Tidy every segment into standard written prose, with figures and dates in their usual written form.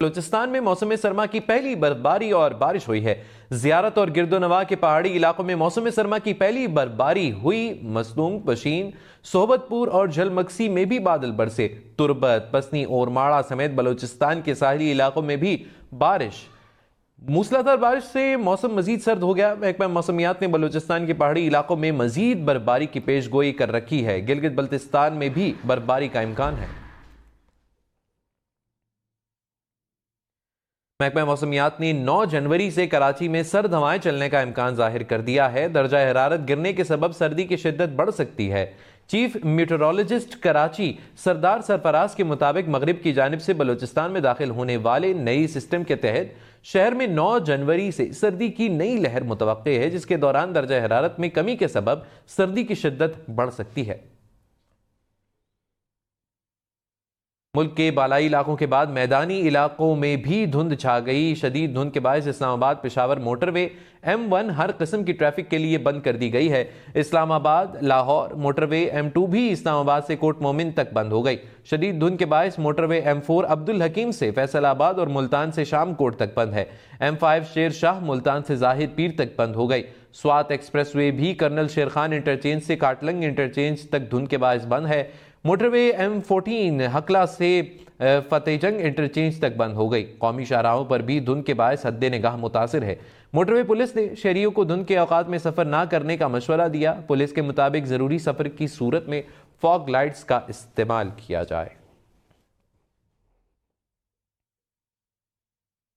बलूचिस्तान में मौसम सरमा की पहली बर्फबारी और बारिश हुई है। जियारत और गिरदोनवा के पहाड़ी इलाकों में मौसम सरमा की पहली बर्फबारी हुई। मसदूम, पशीन, सोहबतपुर और झलमक्सी में भी बादल बरसे। तुरबत, पसनी और माड़ा समेत बलूचिस्तान के साहली इलाकों में भी बारिश। मूसलाधार बारिश से मौसम मजीद सर्द हो गया। महकमा मौसमियात ने बलूचिस्तान के पहाड़ी इलाकों में मजीद बर्फबारी की पेशगोई कर रखी है। गिलगित बल्तिस्तान में भी बर्फबारी का इम्कान है। महकमा मौसमियात ने 9 जनवरी से कराची में सर्द हवाएं चलने का इम्कान जाहिर कर दिया है। दर्जा हरारत गिरने के सबब सर्दी की शिद्दत बढ़ सकती है। चीफ मीटरोलॉजिस्ट कराची सरदार सरफराज के मुताबिक मगरिब की जानिब से बलूचिस्तान में दाखिल होने वाले नई सिस्टम के तहत शहर में 9 जनवरी से सर्दी की नई लहर मुतवक्के है, जिसके दौरान दर्जा हरारत में कमी के सबब सर्दी की शिद्दत बढ़ सकती है। मुल्क के बालाई इलाकों के बाद मैदानी इलाकों में भी धुंध छा गई। शदीद धुंध के बायस इस्लामाबाद पेशावर मोटरवे M1 हर किस्म की ट्रैफिक के लिए बंद कर दी गई है। इस्लामाबाद लाहौर मोटरवे M2 भी इस्लामाबाद से कोट मोमिन तक बंद हो गई। शदीद धुंध के बायस मोटरवे M4 अब्दुल हकीम से फैसलाबाद और मुल्तान से शाम कोट तक बंद है। M5 शेर शाह मुल्तान से जाहिद पीर तक बंद हो गई। स्वात एक्सप्रेस वे भी कर्नल शेर खान इंटरचेंज से काटलंग इंटरचेंज तक धुंध के बायस बंद है। मोटरवे M14 हकला से फतेहजंग इंटरचेंज तक बंद हो गई। कौमी शाहराहों पर भी धुंध के बायस हद निगाह मुतासिर है। मोटरवे पुलिस ने शहरियों को धुंध के औकात में सफर ना करने का मशवरा दिया। पुलिस के मुताबिक जरूरी सफर की सूरत में फॉग लाइट्स का इस्तेमाल किया जाए।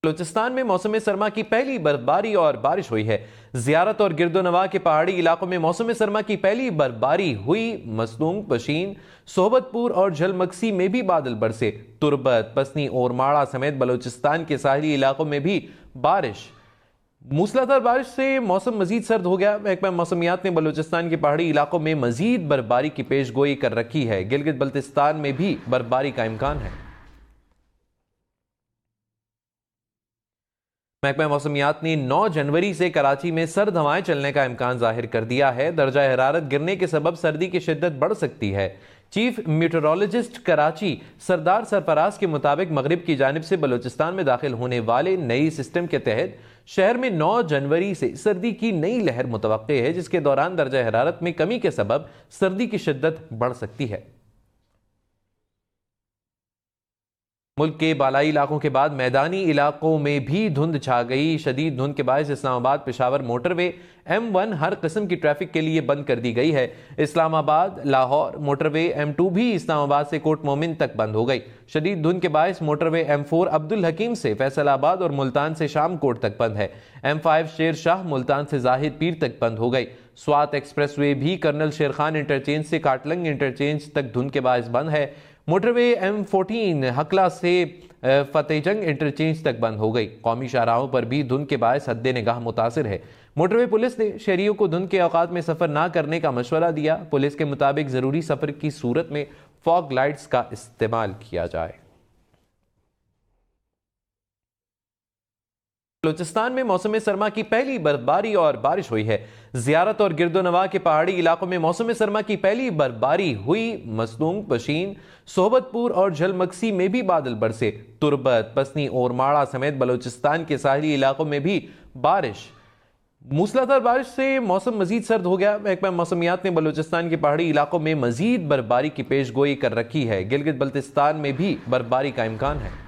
बलूचिस्तान में मौसम सरमा की पहली बर्फबारी और बारिश हुई है। जियारत और गिरदोनवा के पहाड़ी इलाकों में मौसम सरमा की पहली बर्फबारी हुई। मसदूम, पशीन, सोहबतपुर और झलमक्सी में भी बादल बरसे। तुरबत, पसनी और माड़ा समेत बलूचिस्तान के साहली इलाकों में भी बारिश। मूसलाधार बारिश से मौसम मजीद सर्द हो गया। महकमा मौसमियात ने बलूचिस्तान के पहाड़ी इलाकों में मजीद बर्फबारी की पेशगोई कर रखी है। गिलगित बल्तिस्तान में भी बर्फबारी का इम्कान है। महकमा मौसमियात ने 9 जनवरी से कराची में सर्द हवाएं चलने का इम्कान जाहिर कर दिया है। दर्जा हरारत गिरने के सबब सर्दी की शिद्दत बढ़ सकती है। चीफ मीटरोलॉजिस्ट कराची सरदार सरफराज के मुताबिक मगरिब की जानिब से बलूचिस्तान में दाखिल होने वाले नई सिस्टम के तहत शहर में 9 जनवरी से सर्दी की नई लहर मुतवक्के है, जिसके दौरान दर्जा हरारत में कमी के सबब सर्दी की शिद्दत बढ़ सकती है। मुल्क के बालाई इलाकों के बाद मैदानी इलाकों में भी धुंध छा गई। शदीद धुंध के बायस इस्लामाबाद पेशावर मोटरवे M1 हर किस्म की ट्रैफिक के लिए बंद कर दी गई है। इस्लामाबाद लाहौर मोटरवे M2 भी इस्लामाबाद से कोट मोमिन तक बंद हो गई। शदीद धुंध के बायस मोटरवे M4 अब्दुल हकीम से फैसलाबाद और मुल्तान से शाम कोट तक बंद है। M5 शेर शाह मुल्तान से जाहिद पीर तक बंद हो गई। स्वात एक्सप्रेस वे भी कर्नल शेर खान इंटरचेंज से काटलंग इंटरचेंज तक धुंध के बायस बंद है। मोटरवे M14 हकला से फतेहजंग इंटरचेंज तक बंद हो गई। कौमी शाहराहों पर भी धुंध के बायस हद निगाह मुतासिर है। मोटरवे पुलिस ने शहरियों को धुंध के औकात में सफर ना करने का मशवरा दिया। पुलिस के मुताबिक जरूरी सफर की सूरत में फॉग लाइट्स का इस्तेमाल किया जाए। बलूचिस्तान में मौसम सरमा की पहली बर्फबारी और बारिश हुई है। जियारत और गिरदोनवा के पहाड़ी इलाकों में मौसम सरमा की पहली बर्फबारी हुई। मसदूम, पशीन, सोहबतपुर और झलमक्सी में भी बादल बरसे। तुरबत, पसनी और माड़ा समेत बलूचिस्तान के साहली इलाकों में भी बारिश। मूसलाधार बारिश से मौसम मजीद सर्द हो गया। महकमा मौसमियात ने बलूचिस्तान के पहाड़ी इलाकों में मजीद बर्फबारी की पेशगोई कर रखी है। गिलगित बल्तिस्तान में भी बर्फबारी का इम्कान है।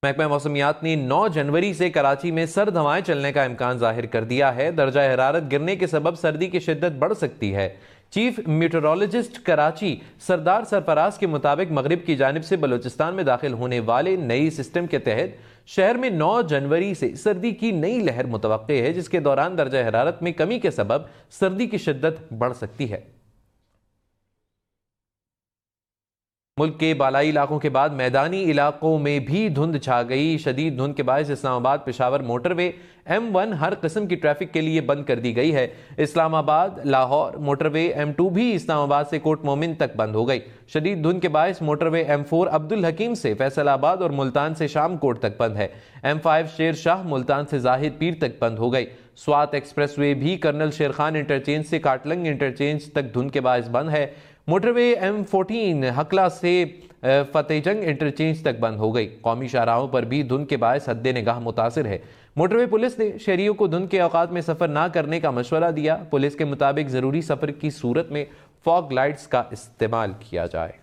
महकमा मौसमियात ने 9 जनवरी से कराची में सर्द हवाएं चलने का इम्कान जाहिर कर दिया है। दर्जा हरारत गिरने के सबब सर्दी की शिद्दत बढ़ सकती है। चीफ मीटरोलॉजिस्ट कराची सरदार सरफराज के मुताबिक मगरिब की जानिब से बलूचिस्तान में दाखिल होने वाले नई सिस्टम के तहत शहर में 9 जनवरी से सर्दी की नई लहर मुतवक्के है, जिसके दौरान दर्जा हरारत में कमी के सबब सर्दी की शिद्दत बढ़ सकती है। मुल्क के बालाई इलाकों के बाद मैदानी इलाकों में भी धुंध छा गई। शदीद धुंध के बायस इस्लामाबाद पेशावर मोटरवे M1 हर किस्म की ट्रैफिक के लिए बंद कर दी गई है। इस्लामाबाद लाहौर मोटरवे M2 भी इस्लामाबाद से कोट मोमिन तक बंद हो गई। शदीद धुंध के बायस मोटरवे M4 अब्दुल हकीम से फैसलाबाद और मुल्तान से शाम कोट तक बंद है। M5 शेर शाह मुल्तान से जाहिद पीर तक बंद हो गई। स्वात एक्सप्रेस वे भी कर्नल शेर खान इंटरचेंज से काटलंग इंटरचेंज तक धुंध के बायस बंद है। मोटरवे M14 हकला से फतेहजंग इंटरचेंज तक बंद हो गई। कौमी शाहराहों पर भी धुंध के बायस हद निगाह मुतासिर है। मोटरवे पुलिस ने शहरियों को धुंध के औकात में सफर ना करने का मशवरा दिया। पुलिस के मुताबिक जरूरी सफर की सूरत में फॉग लाइट्स का इस्तेमाल किया जाए।